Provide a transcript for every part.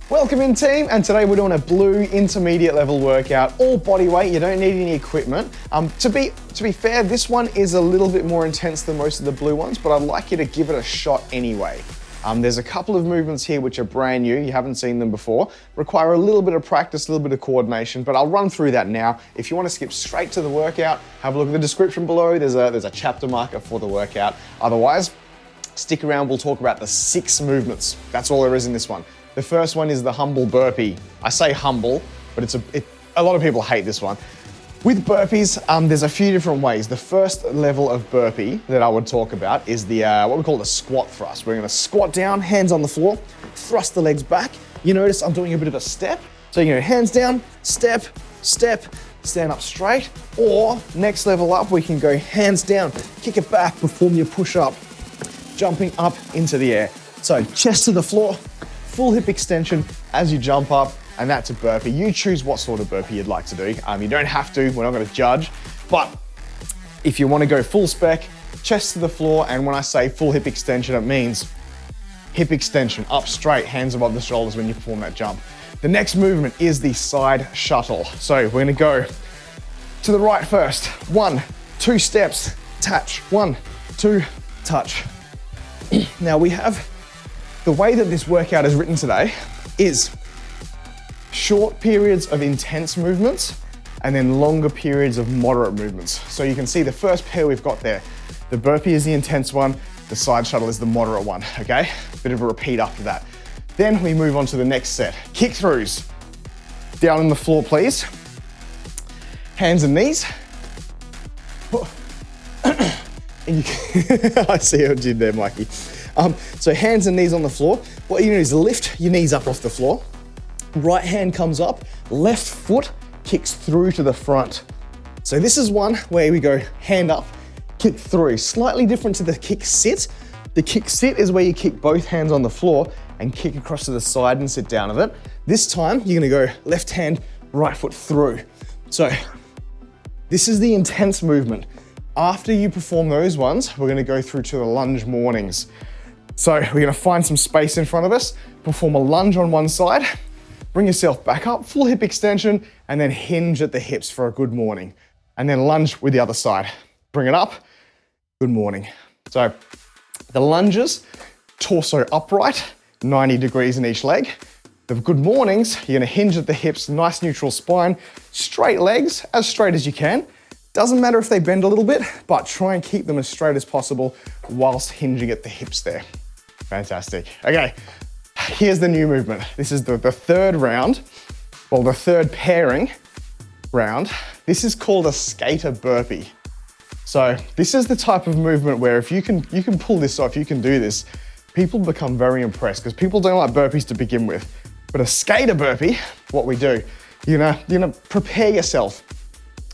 Welcome in, team, and today we're doing a blue intermediate level workout, all body weight. You don't need any equipment. To be fair, this one is a little bit more intense than most of the blue ones, but I'd like you to give it a shot anyway. There's a couple of movements here which are brand new, you haven't seen them before, require a little bit of practice, a little bit of coordination, but I'll run through that now. If you want to skip straight to the workout, have a look at the description below. There's a chapter marker for the workout. Otherwise, stick around, we'll talk about the 6 movements. That's all there is in this one. The first one is the humble burpee. I say humble, but a lot of people hate this one. With burpees, there's a few different ways. The first level of burpee that I would talk about is the what we call the squat thrust. We're gonna squat down, hands on the floor, thrust the legs back. You notice I'm doing a bit of a step. So you know, hands down, step, step, stand up straight. Or next level up, we can go hands down, kick it back, perform your push-up, jumping up into the air. So chest to the floor, full hip extension as you jump up, and that's a burpee. You choose what sort of burpee you'd like to do. You don't have to, we're not gonna judge, but if you wanna go full spec, chest to the floor, and when I say full hip extension, it means hip extension, up straight, hands above the shoulders when you perform that jump. The next movement is the side shuttle. So we're gonna go to the right first. 1, 2 steps, touch. 1, 2, touch. Now we have, the way that this workout is written today is short periods of intense movements and then longer periods of moderate movements. So you can see the first pair we've got there. The burpee is the intense one, the side shuttle is the moderate one, okay? Bit of a repeat after that. Then we move on to the next set. Kick throughs. Down on the floor, please. Hands and knees. I see what you did there, Mikey. So hands and knees on the floor. What you do is lift your knees up off the floor. Right hand comes up, left foot kicks through to the front. So this is one where we go hand up, kick through. Slightly different to the kick sit. The kick sit is where you kick both hands on the floor and kick across to the side and sit down of it. This time you're gonna go left hand, right foot through. So this is the intense movement. After you perform those ones, we're gonna go through to the lunge mornings. So we're gonna find some space in front of us, perform a lunge on one side, bring yourself back up, full hip extension, and then hinge at the hips for a good morning. And then lunge with the other side. Bring it up, good morning. So the lunges, torso upright, 90 degrees in each leg. The good mornings, you're gonna hinge at the hips, nice neutral spine, straight legs, as straight as you can. Doesn't matter if they bend a little bit, but try and keep them as straight as possible whilst hinging at the hips there. Fantastic. Okay, here's the new movement. This is the third round, well, the third pairing round. This is called a skater burpee. So this is the type of movement where if you can pull this off, you can do this, people become very impressed because people don't like burpees to begin with. But a skater burpee, what we do, you're gonna prepare yourself.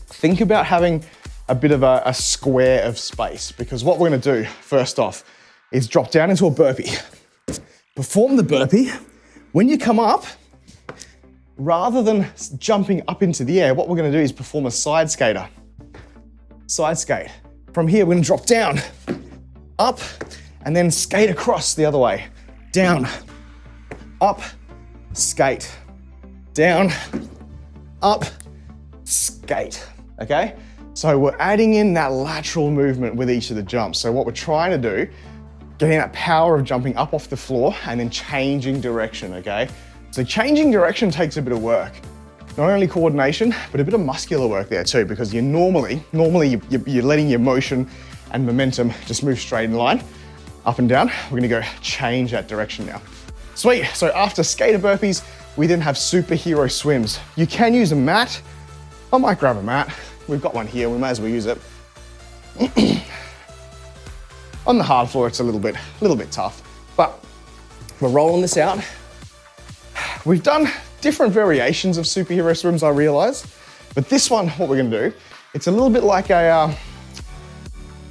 Think about having a bit of a square of space, because what we're gonna do first off is drop down into a burpee. Perform the burpee. When you come up, rather than jumping up into the air, what we're gonna do is perform a side skater. Side skate. From here, we're gonna drop down, up, and then skate across the other way. Down, up, skate. Down, up, skate, okay? So we're adding in that lateral movement with each of the jumps. So what we're trying to do, getting that power of jumping up off the floor and then changing direction, okay? So changing direction takes a bit of work. Not only coordination, but a bit of muscular work there too, because you're normally you're letting your motion and momentum just move straight in line, up and down. We're gonna go change that direction now. Sweet, so after skater burpees, we then have superhero swims. You can use a mat. I might grab a mat. We've got one here, we may as well use it. On the hard floor, it's a little bit tough, but we're rolling this out. We've done different variations of superhero swims, I realize, but this one, what we're gonna do, it's a little bit like a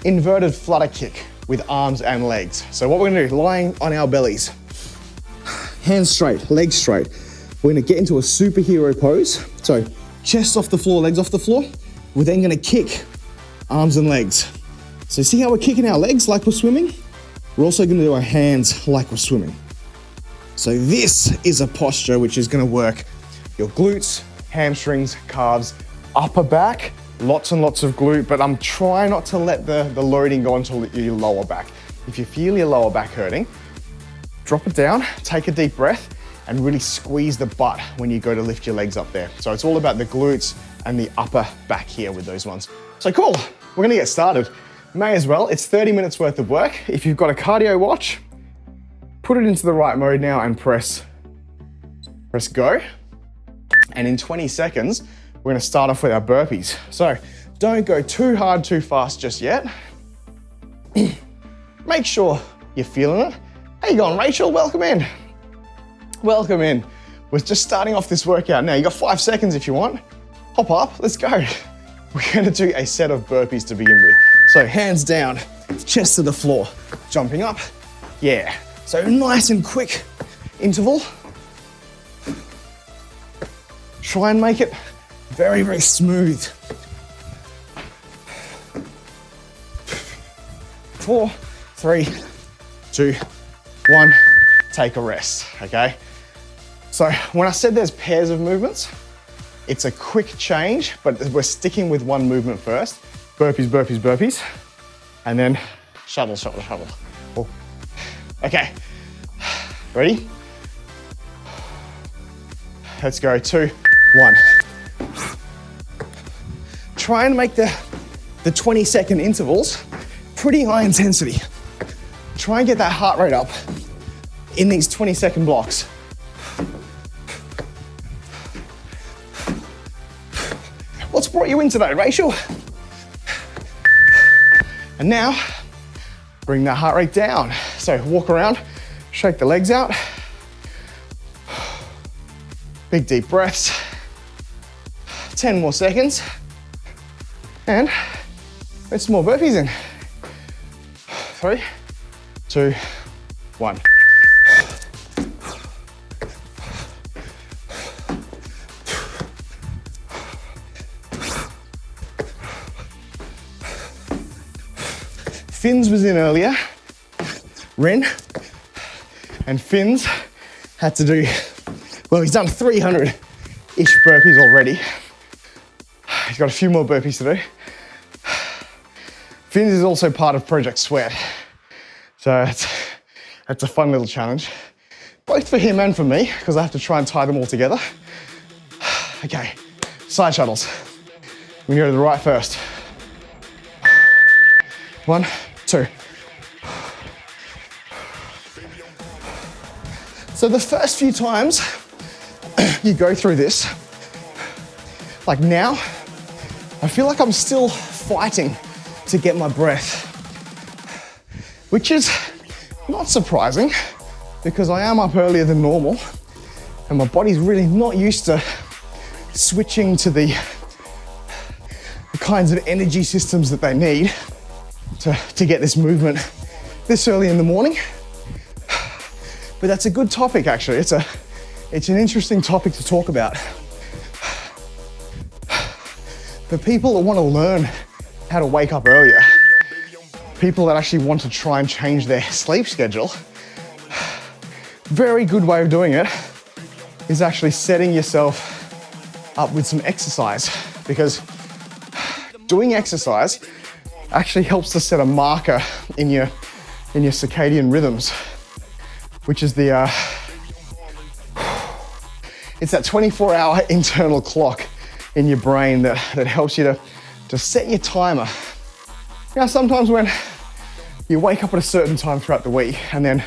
inverted flutter kick with arms and legs. So what we're gonna do, lying on our bellies, hands straight, legs straight. We're gonna get into a superhero pose. So chest off the floor, legs off the floor. We're then gonna kick arms and legs. So see how we're kicking our legs like we're swimming? We're also gonna do our hands like we're swimming. So this is a posture which is gonna work your glutes, hamstrings, calves, upper back, lots and lots of glute, but I'm trying not to let the loading go into your lower back. If you feel your lower back hurting, drop it down, take a deep breath, and really squeeze the butt when you go to lift your legs up there. So it's all about the glutes and the upper back here with those ones. So cool, we're gonna get started. May as well, it's 30 minutes worth of work. If you've got a cardio watch, put it into the right mode now and press go. And in 20 seconds, we're gonna start off with our burpees. So don't go too hard, too fast just yet. Make sure you're feeling it. How you going, Rachel? Welcome in. Welcome in. We're just starting off this workout now. You got 5 seconds if you want. Hop up, let's go. We're gonna do a set of burpees to begin with. So hands down, chest to the floor, jumping up. Yeah, so nice and quick interval. Try and make it very, very smooth. 4, 3, 2, 1, take a rest, okay? So when I said there's pairs of movements, it's a quick change, but we're sticking with one movement first. Burpees, burpees, burpees, and then shuttle, shuttle, shuttle. Oh. Okay, ready? Let's go, 2, 1. Try and make the 20-second intervals pretty high intensity. Try and get that heart rate up in these 20-second blocks. What's brought you in today, Rachel? And now, bring that heart rate down. So walk around, shake the legs out. Big deep breaths. 10 more seconds. And get some more burpees in. 3, 2, 1. Finns was in earlier, Ren, and Finns had to do, well, he's done 300-ish burpees already. He's got a few more burpees to do. Finns is also part of Project Sweat, so it's a fun little challenge, both for him and for me, because I have to try and tie them all together. Okay, side shuttles. We go to the right first. 1, 2. So the first few times you go through this, like now, I feel like I'm still fighting to get my breath, which is not surprising because I am up earlier than normal and my body's really not used to switching to the kinds of energy systems that they need to get this movement this early in the morning. But that's a good topic, actually. It's an interesting topic to talk about. For people that want to learn how to wake up earlier, people that actually want to try and change their sleep schedule, very good way of doing it is actually setting yourself up with some exercise, because doing exercise actually helps to set a marker in your circadian rhythms, which is it's that 24-hour internal clock in your brain that helps you to set your timer. Now, sometimes when you wake up at a certain time throughout the week and then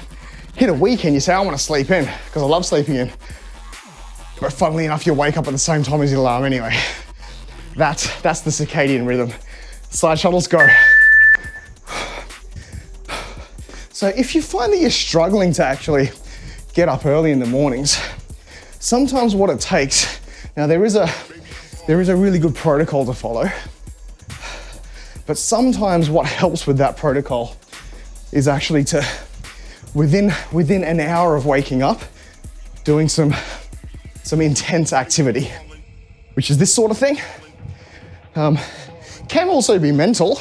hit a weekend, you say, I want to sleep in because I love sleeping in. But funnily enough, you wake up at the same time as your alarm anyway. That's the circadian rhythm. Side shuttles, go. So if you find that you're struggling to actually get up early in the mornings, sometimes what it takes, now there is a really good protocol to follow, but sometimes what helps with that protocol is actually to, within an hour of waking up, doing some intense activity, which is this sort of thing. Can also be mental.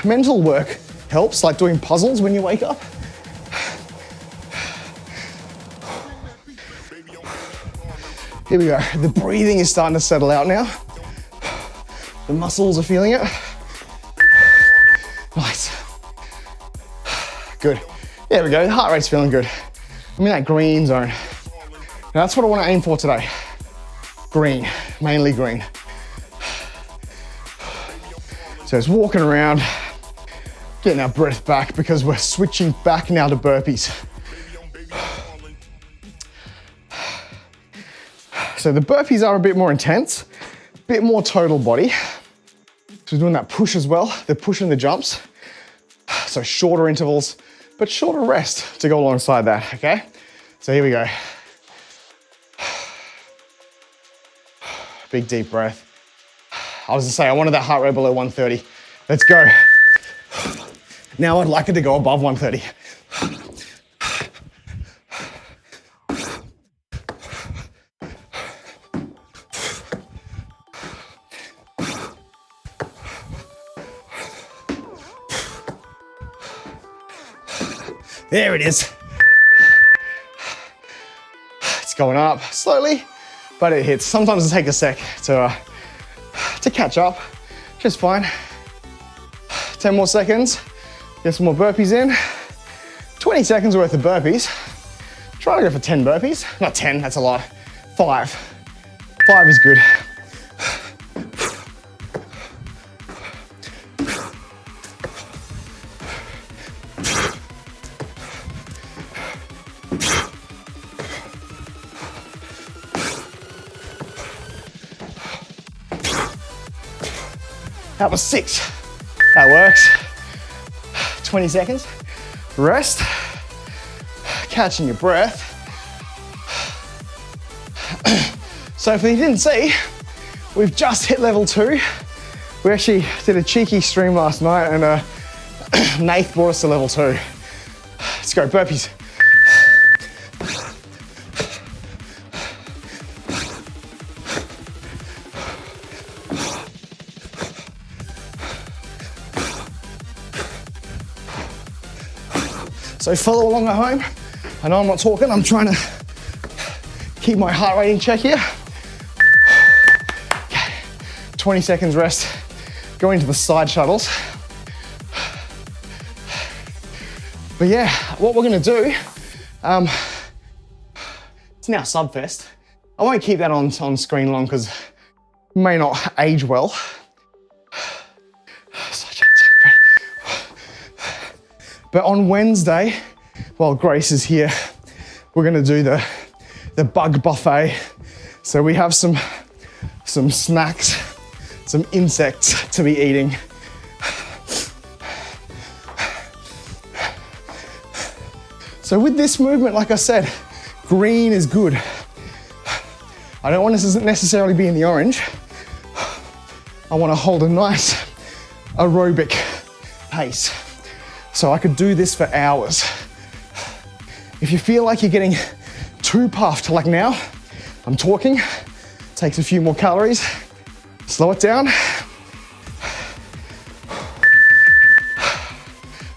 Mental work helps, like doing puzzles when you wake up. Here we go. The breathing is starting to settle out now. The muscles are feeling it. Nice. Good. There we go. The heart rate's feeling good. I'm in that green zone. Now that's what I want to aim for today. Green, mainly green. So it's walking around, getting our breath back because we're switching back now to burpees. So the burpees are a bit more intense, a bit more total body. So we're doing that push as well, the push and the jumps. So shorter intervals, but shorter rest to go alongside that, okay? So here we go. Big deep breath. I was gonna say, I wanted that heart rate below 130. Let's go. Now I'd like it to go above 130. There it is. It's going up slowly, but it hits. Sometimes it takes a sec to catch up, just fine. 10 more seconds, get some more burpees in. 20 seconds worth of burpees. Try to go for 10 burpees. Not 10, that's a lot. 5. 5 is good. That was 6. That works. 20 seconds. Rest. Catching your breath. So if you didn't see, we've just hit level 2. We actually did a cheeky stream last night and Nath brought us to level 2. Let's go, burpees. So follow along at home. I know I'm not talking, I'm trying to keep my heart rate in check here. Okay. 20 seconds rest. Go into the side shuttles. But yeah, what we're gonna do, it's now Subfest. I won't keep that on screen long because it may not age well. But on Wednesday, while Grace is here, we're gonna do the bug buffet. So we have some snacks, some insects to be eating. So with this movement, like I said, green is good. I don't want to necessarily be in the orange. I want to hold a nice aerobic pace. So I could do this for hours. If you feel like you're getting too puffed, like now, I'm talking, takes a few more calories, slow it down.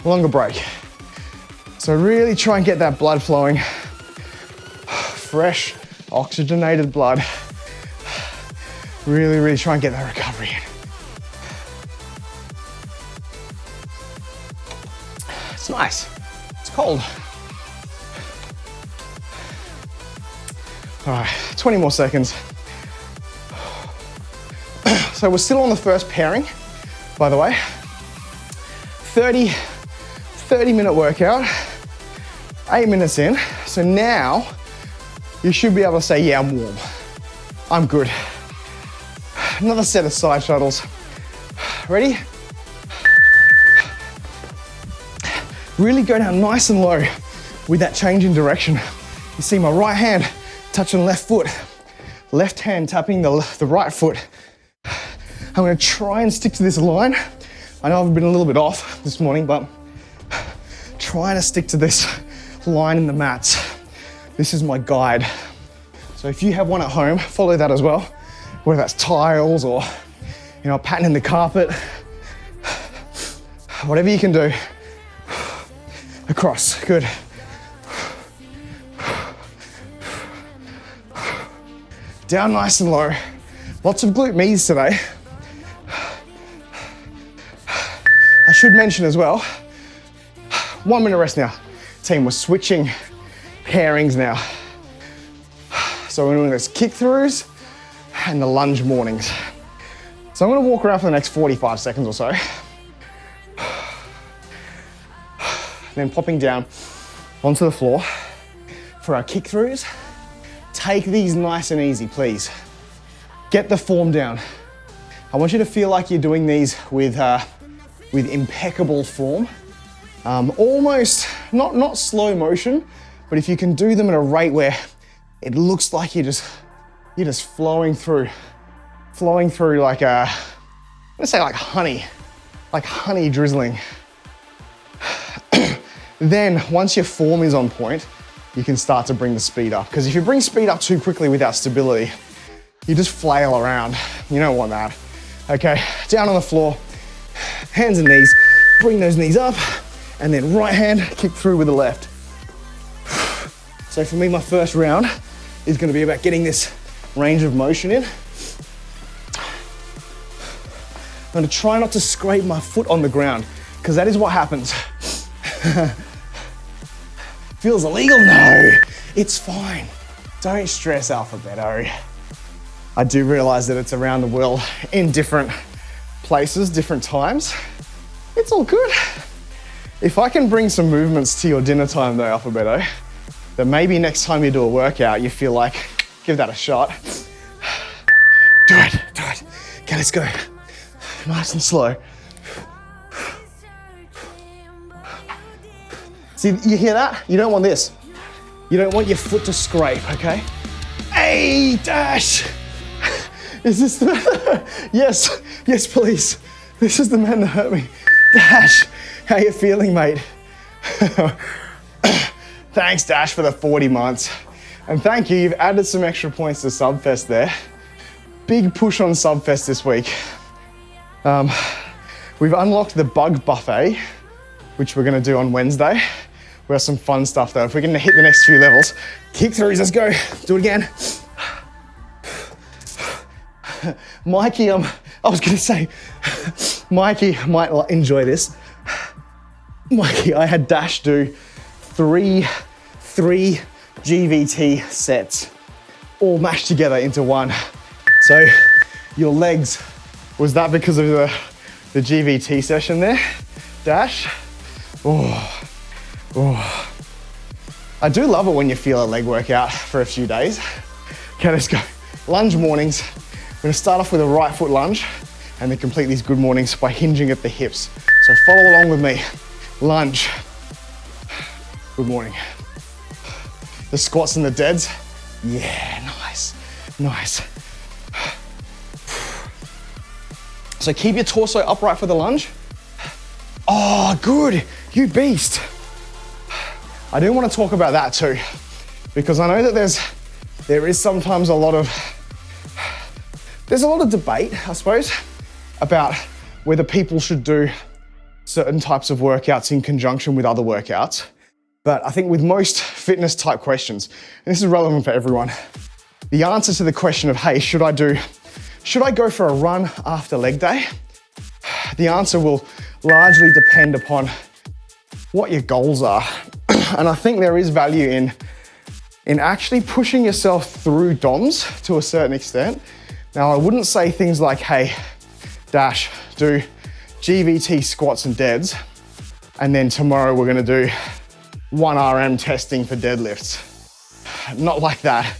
Longer break. So really try and get that blood flowing. Fresh, oxygenated blood. Really, really try and get that recovery in. It's nice. It's cold. All right, 20 more seconds. So we're still on the first pairing, by the way. 30-minute workout, 8 minutes in. So now you should be able to say, yeah, I'm warm. I'm good. Another set of side shuttles. Ready? Really go down nice and low with that change in direction. You see my right hand touching left foot, left hand tapping the right foot. I'm gonna try and stick to this line. I know I've been a little bit off this morning, but trying to stick to this line in the mats. This is my guide. So if you have one at home, follow that as well, whether that's tiles or, you know, a pattern in the carpet, whatever you can do. Across, good. Down nice and low. Lots of glute me's today. I should mention as well, 1 minute rest now. Team, we're switching pairings now. So we're doing this kick throughs and the lunge mornings. So I'm gonna walk around for the next 45 seconds or so. Then popping down onto the floor for our kick throughs. Take these nice and easy, please. Get the form down. I want you to feel like you're doing these with impeccable form. Almost, not slow motion, but if you can do them at a rate where it looks like you're just flowing through like let's say like honey drizzling. Then once your form is on point, you can start to bring the speed up. Because if you bring speed up too quickly without stability, you just flail around. You don't want that. Okay, down on the floor, hands and knees, bring those knees up, and then right hand, kick through with the left. So for me, my first round is gonna be about getting this range of motion in. I'm gonna try not to scrape my foot on the ground, because that is what happens. Feels illegal? No, it's fine. Don't stress, Alphabeto. I do realize that it's around the world in different places, different times. It's all good. If I can bring some movements to your dinner time though, Alphabeto, then maybe next time you do a workout, you feel like, give that a shot. Do it. Okay, let's go. Nice and slow. See, you hear that? You don't want this. You don't want your foot to scrape, okay? Hey, Dash! Is this the man? Yes, please. This is the man that hurt me. Dash, how you feeling, mate? Thanks, Dash, for the 40 months. And thank you, you've added some extra points to Subfest there. Big push on Subfest this week. We've unlocked the bug buffet, which we're gonna do on Wednesday. We have some fun stuff though. If we're gonna hit the next few levels, kick throughs, let's go. Do it again. Mikey, I was gonna say, Mikey might enjoy this. Mikey, I had Dash do three GVT sets, all mashed together into one. So your legs, was that because of the GVT session there, Dash? Oh. I do love it when you feel a leg workout for a few days. Okay, let's go. Lunge mornings. We're gonna start off with a right foot lunge and then complete these good mornings by hinging at the hips. So follow along with me. Lunge. Good morning. The squats and the deads. Yeah, nice. So keep your torso upright for the lunge. Oh, good, you beast. I do want to talk about that too, because I know that there is sometimes a lot of debate, I suppose, about whether people should do certain types of workouts in conjunction with other workouts. But I think with most fitness type questions, and this is relevant for everyone, the answer to the question of, hey, should I go for a run after leg day? The answer will largely depend upon what your goals are. And I think there is value in actually pushing yourself through DOMs to a certain extent. Now, I wouldn't say things like, hey, Dash, do GVT squats and deads, and then tomorrow we're gonna do 1 RM testing for deadlifts. Not like that,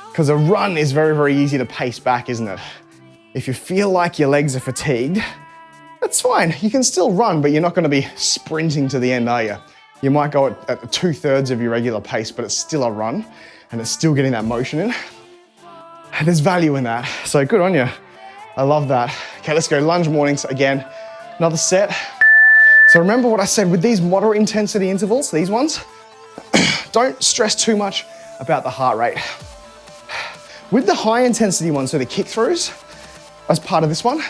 because a run is very, very easy to pace back, isn't it? If you feel like your legs are fatigued, that's fine. You can still run, but you're not gonna be sprinting to the end, are you? You might go at 2/3 of your regular pace, but it's still a run, and it's still getting that motion in. And there's value in that, so good on you. I love that. Okay, let's go, lunge mornings again. Another set. So remember what I said with these moderate intensity intervals, these ones, don't stress too much about the heart rate. With the high intensity ones, so the kick throughs, as part of this one,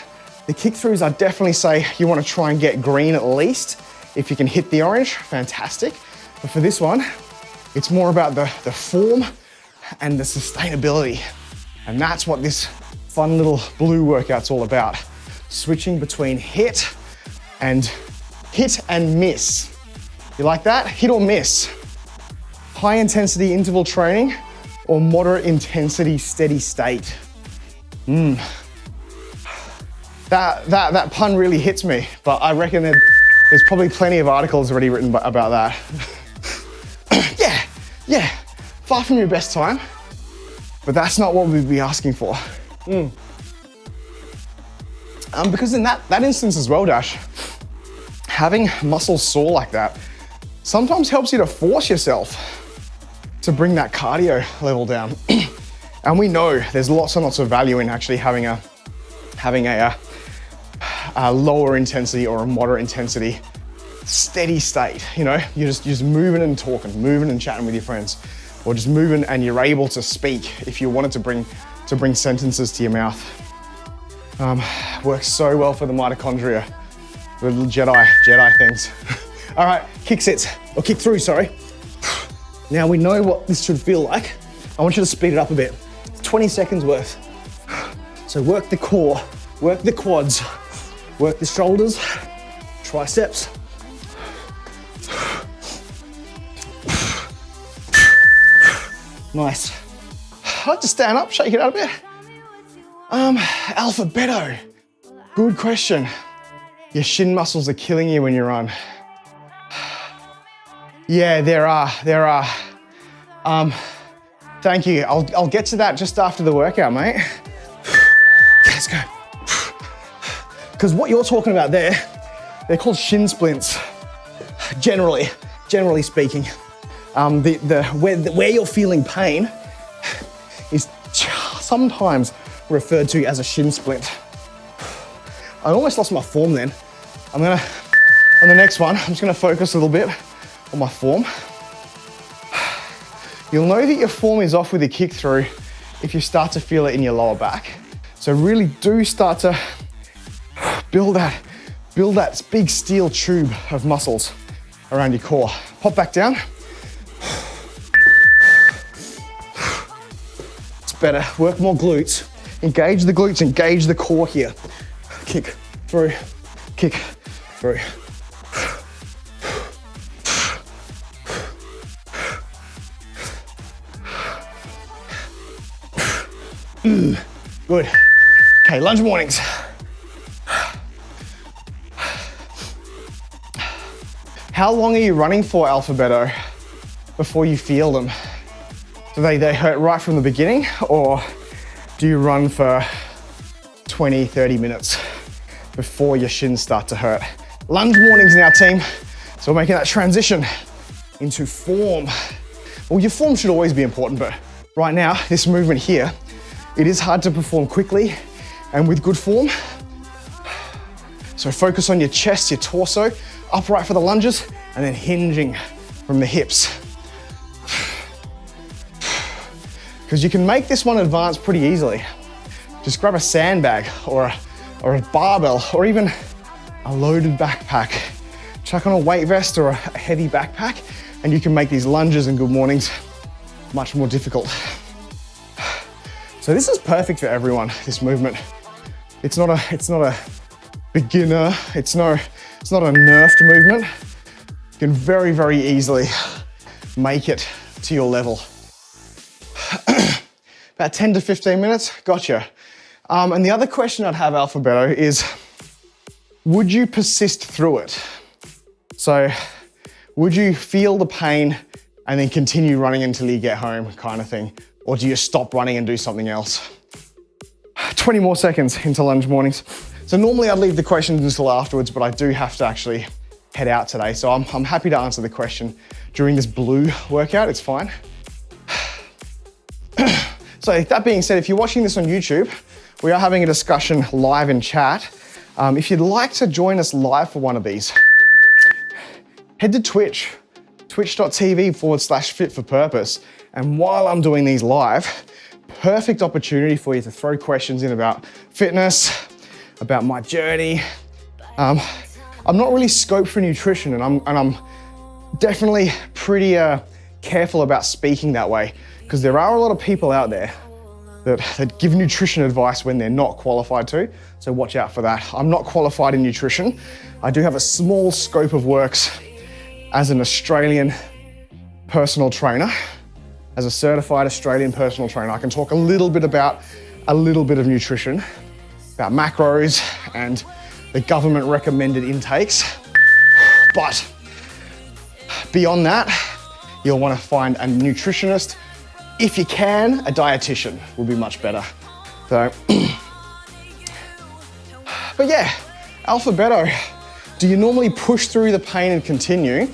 the kick throughs, I definitely say you want to try and get green at least. If you can hit the orange, fantastic. But for this one, it's more about the form and the sustainability. And that's what this fun little blue workout's all about. Switching between hit and miss. You like that? Hit or miss. High intensity interval training or moderate intensity steady state. That pun really hits me, but I reckon there's probably plenty of articles already written about that. Yeah, far from your best time, but that's not what we'd be asking for. Because in that instance as well, Dash, having muscles sore like that sometimes helps you to force yourself to bring that cardio level down. And we know there's lots and lots of value in actually having a lower intensity or a moderate intensity steady state. You know, you're just moving and talking, moving and chatting with your friends, or just moving and you're able to speak if you wanted to bring sentences to your mouth. Works so well for the mitochondria, the little Jedi things. All right, kick sits, or kick through, sorry. Now we know what this should feel like. I want you to speed it up a bit. 20 seconds worth. So work the core, work the quads, work the shoulders, triceps. Nice. I like to stand up, shake it out a bit. Alphabeto. Good question. Your shin muscles are killing you when you run. Yeah, there are. Thank you. I'll get to that just after the workout, mate. Let's go. Because what you're talking about there, they're called shin splints. Generally speaking, where you're feeling pain is sometimes referred to as a shin splint. I almost lost my form then. On the next one, I'm just gonna focus a little bit on my form. You'll know that your form is off with a kick through if you start to feel it in your lower back. So really do start to build that big steel tube of muscles around your core. Pop back down. It's better, work more glutes. Engage the glutes, engage the core here. Kick through, kick through. Good. Okay, lunge mornings. How long are you running for, Alphabeto, before you feel them? Do they hurt right from the beginning, or do you run for 20, 30 minutes before your shins start to hurt? Lunge mornings now, team. So we're making that transition into form. Well, your form should always be important, but right now, this movement here, it is hard to perform quickly and with good form. So focus on your chest, your torso, upright for the lunges, and then hinging from the hips. Because you can make this one advance pretty easily. Just grab a sandbag or a barbell or even a loaded backpack. Chuck on a weight vest or a heavy backpack, and you can make these lunges and good mornings much more difficult. So this is perfect for everyone, this movement. It's not a beginner, it's not a nerfed movement. You can very, very easily make it to your level. About 10 to 15 minutes, gotcha. And the other question I'd have, Alphabeto, is would you persist through it? So would you feel the pain and then continue running until you get home, kind of thing? Or do you stop running and do something else? 20 more seconds into lunge mornings. So normally I'd leave the questions until afterwards, but I do have to actually head out today. So I'm happy to answer the question during this blue workout, it's fine. So that being said, if you're watching this on YouTube, we are having a discussion live in chat. If you'd like to join us live for one of these, head to Twitch, twitch.tv/fit4purpose. And while I'm doing these live, perfect opportunity for you to throw questions in about fitness, about my journey. I'm not really scoped for nutrition, and I'm definitely pretty careful about speaking that way, because there are a lot of people out there that give nutrition advice when they're not qualified to. So watch out for that. I'm not qualified in nutrition. I do have a small scope of works as an Australian personal trainer, as a certified Australian personal trainer. I can talk a little bit about a little bit of nutrition, about macros and the government recommended intakes. But beyond that, you'll want to find a nutritionist. If you can, a dietitian will be much better. So, but yeah, alphabeto. Do you normally push through the pain and continue,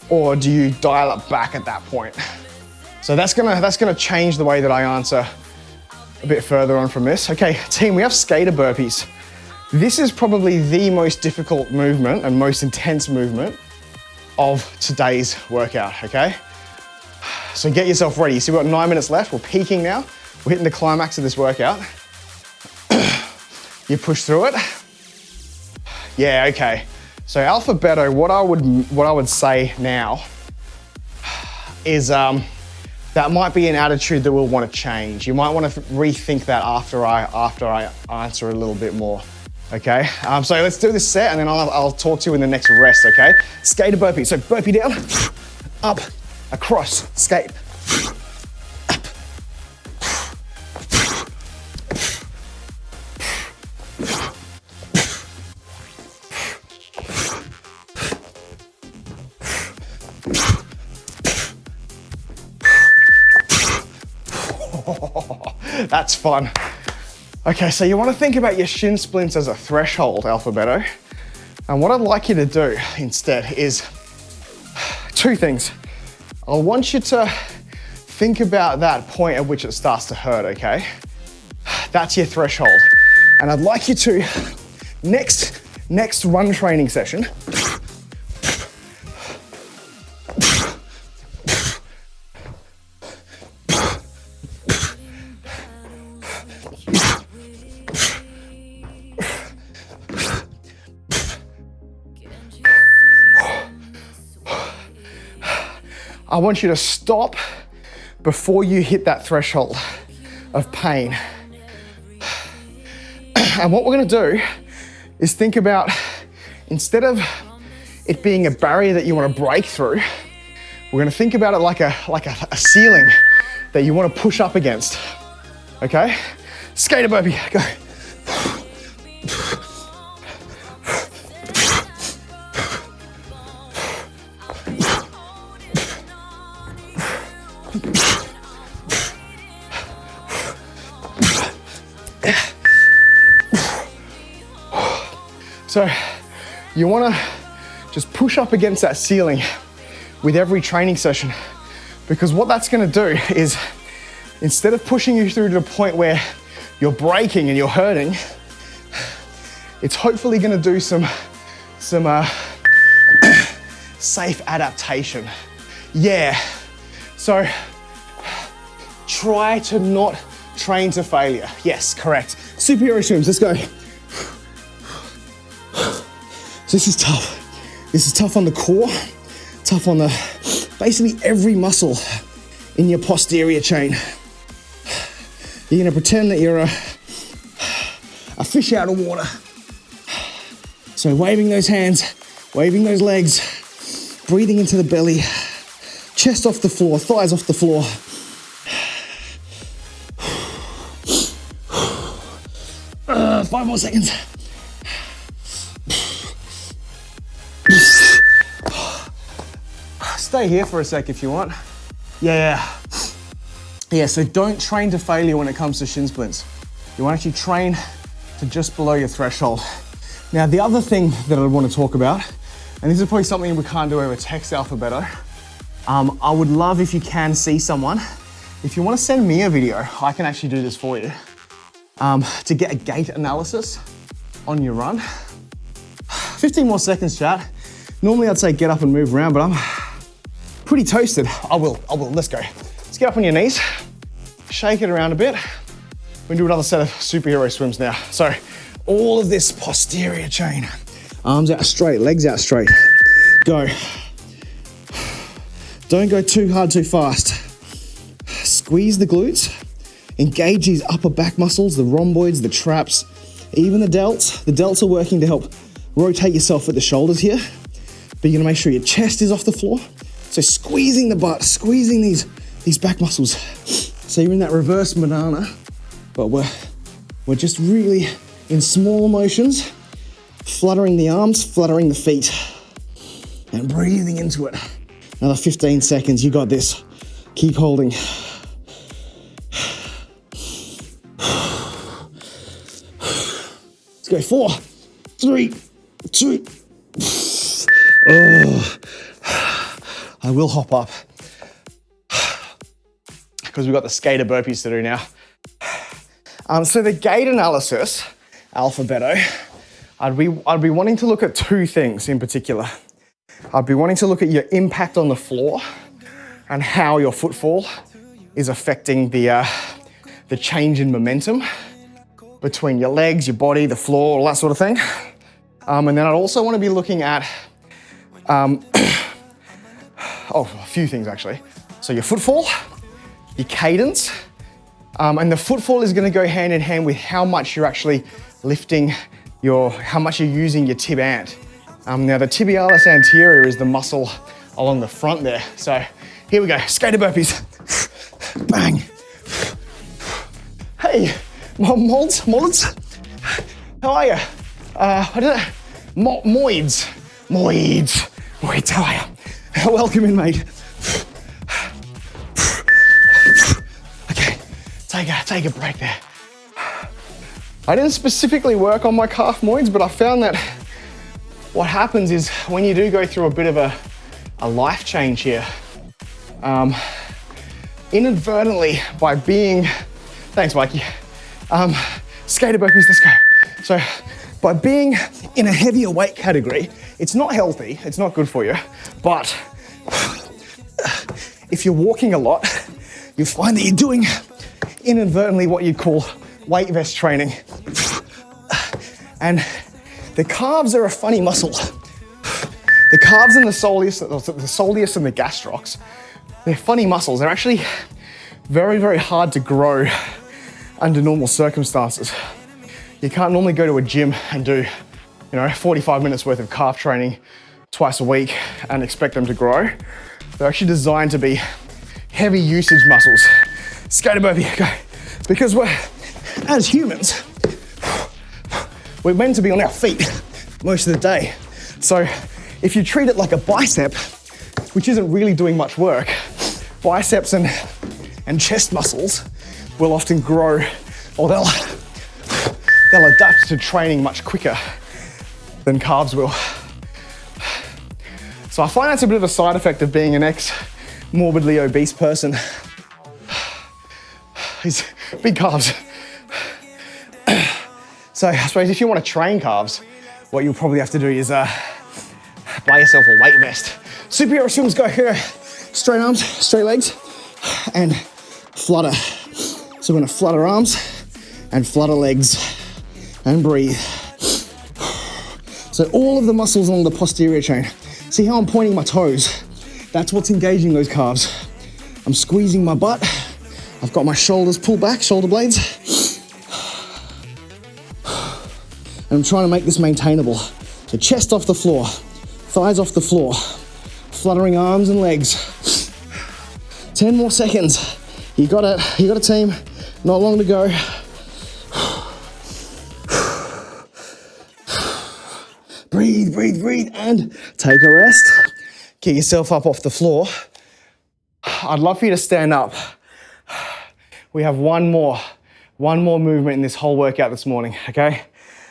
or do you dial it back at that point? So that's gonna change the way that I answer a bit further on from this. Okay, team, we have skater burpees. This is probably the most difficult movement and most intense movement of today's workout, okay? So get yourself ready. So we've got 9 minutes left. We're peaking now. We're hitting the climax of this workout. You push through it. Yeah, okay. So alphabeto, what I would say now is that might be an attitude that we'll want to change. You might want to rethink that after I answer a little bit more. Okay, so let's do this set and then I'll talk to you in the next rest, okay? Skater burpee, so burpee down, up, across, skate, up. That's fun. Okay, so you want to think about your shin splints as a threshold, alphabeto. And what I'd like you to do instead is two things. I want you to think about that point at which it starts to hurt, okay? That's your threshold. And I'd like you to, next run training session, I want you to stop before you hit that threshold of pain. And what we're gonna do is think about, instead of it being a barrier that you wanna break through, we're gonna think about it like a ceiling that you wanna push up against, okay? Skater burpee, go. So you want to just push up against that ceiling with every training session, because what that's going to do is, instead of pushing you through to the point where you're breaking and you're hurting, it's hopefully going to do some safe adaptation. Yeah. So try to not train to failure. Yes, correct. Superhero swims, let's go. So this is tough. This is tough on the core, tough on basically every muscle in your posterior chain. You're gonna pretend that you're a fish out of water. So waving those hands, waving those legs, breathing into the belly, chest off the floor, thighs off the floor. 5 more seconds. Stay here for a sec if you want. Yeah, so don't train to failure when it comes to shin splints. You want to actually train to just below your threshold. Now, the other thing that I want to talk about, and this is probably something we can't do over text alphabeto, I would love if you can see someone. If you want to send me a video, I can actually do this for you, to get a gait analysis on your run. 15 more seconds, chat. Normally I'd say get up and move around, but I'm pretty toasted. I will, let's go. Let's get up on your knees, shake it around a bit. We're gonna do another set of superhero swims now. So all of this posterior chain, arms out straight, legs out straight. Go. Don't go too hard, too fast. Squeeze the glutes. engage these upper back muscles, the rhomboids, the traps, even the delts. The delts are working to help rotate yourself at the shoulders here, but you're gonna make sure your chest is off the floor. So squeezing the butt, squeezing these back muscles. So you're in that reverse banana, but we're just really in small motions, fluttering the arms, fluttering the feet, and breathing into it. Another 15 seconds, you got this. Keep holding. Let's go, 4, 3, 2. Oh, I will hop up because we've got the skater burpees to do now. So the gait analysis, alphabeto, I'd be wanting to look at two things in particular. I'd be wanting to look at your impact on the floor and how your footfall is affecting the change in momentum between your legs, your body, the floor, all that sort of thing. And then I'd also want to be looking at, a few things actually. So your footfall, your cadence, and the footfall is going to go hand in hand with how much you're actually lifting how much you're using your tib ant. Now the tibialis anterior is the muscle along the front there. So here we go, skater burpees. Bang. Hey, mods, how are you? Moids, how are you? Welcome in, mate. Okay, take a break there. I didn't specifically work on my calf moids, but I found that what happens is when you do go through a bit of a life change here, inadvertently by being, thanks Mikey, skater burpees, let's go. So by being in a heavier weight category, it's not healthy, it's not good for you, but if you're walking a lot, you find that you're doing inadvertently what you'd call weight vest training. And the calves are a funny muscle. The calves and the soleus and the gastrocs, they're funny muscles. They're actually very, very hard to grow under normal circumstances. You can't normally go to a gym and do, 45 minutes worth of calf training twice a week and expect them to grow. They're actually designed to be heavy usage muscles. Skater burpee, go. Because as humans, we're meant to be on our feet most of the day. So if you treat it like a bicep, which isn't really doing much work, biceps and chest muscles will often grow, or they'll adapt to training much quicker than calves will. So I find that's a bit of a side effect of being an ex-morbidly obese person. These big calves. So I suppose if you want to train calves, what you'll probably have to do is buy yourself a weight vest. Superhero swims, go here. Straight arms, straight legs, and flutter. So we're gonna flutter arms and flutter legs and breathe. So all of the muscles along the posterior chain. See how I'm pointing my toes? That's what's engaging those calves. I'm squeezing my butt. I've got my shoulders pulled back, shoulder blades. And I'm trying to make this maintainable. So chest off the floor, thighs off the floor, fluttering arms and legs. 10 more seconds. You got it, you got a team. Not long to go. Breathe, breathe, breathe, and take a rest. Get yourself up off the floor. I'd love for you to stand up. We have one more movement in this whole workout this morning, okay?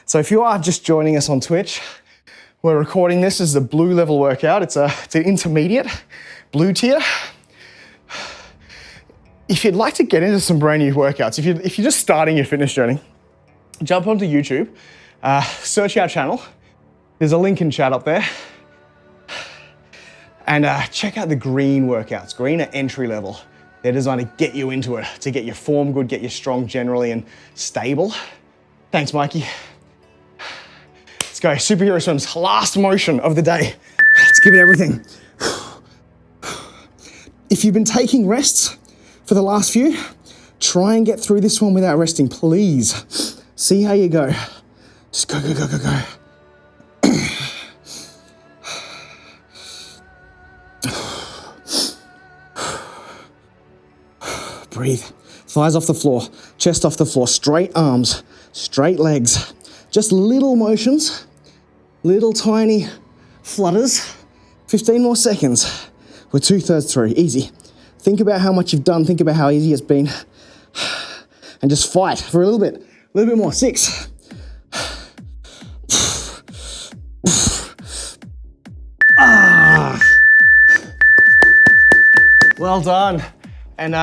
So if you are just joining us on Twitch, we're recording this as a blue level workout. It's an intermediate, blue tier. If you'd like to get into some brand new workouts, if you're just starting your fitness journey, jump onto YouTube, search our channel. There's a link in chat up there. And check out the green workouts. Green are entry level. They're designed to get you into it, to get your form good, get you strong generally and stable. Thanks, Mikey. Let's go, superhero swims, last motion of the day. Let's give it everything. If you've been taking rests for the last few, Try and get through this one without resting, please. See how you go. Just go, go, go, go, go. Breathe. Thighs off the floor, chest off the floor, straight arms, straight legs. Just little motions, little tiny flutters. 15 more seconds. We're 2/3 through, easy. Think about how much you've done, think about how easy it's been. And just fight for a little bit more. 6. Well done. And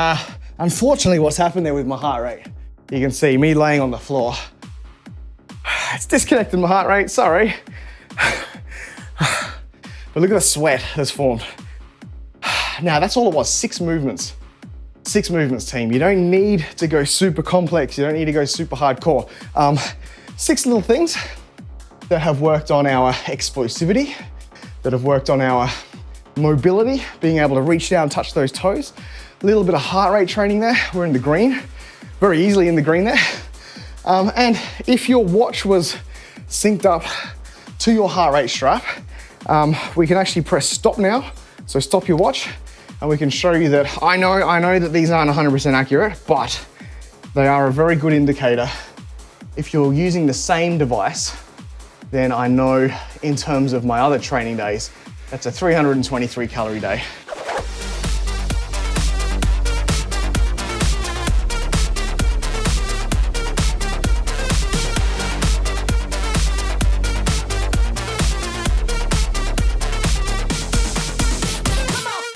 unfortunately, what's happened there with my heart rate, you can see me laying on the floor. It's disconnected my heart rate, sorry. But look at the sweat that's formed. Now, that's all it was, 6 movements. 6 movements, team. You don't need to go super complex. You don't need to go super hardcore. 6 little things that have worked on our explosivity, that have worked on our mobility, being able to reach down, touch those toes. A little bit of heart rate training there. We're in the green, very easily in the green there. And if your watch was synced up to your heart rate strap, we can actually press stop now. So stop your watch, and we can show you that I know that these aren't 100% accurate, but they are a very good indicator. If you're using the same device, then I know in terms of my other training days, that's a 323 calorie day.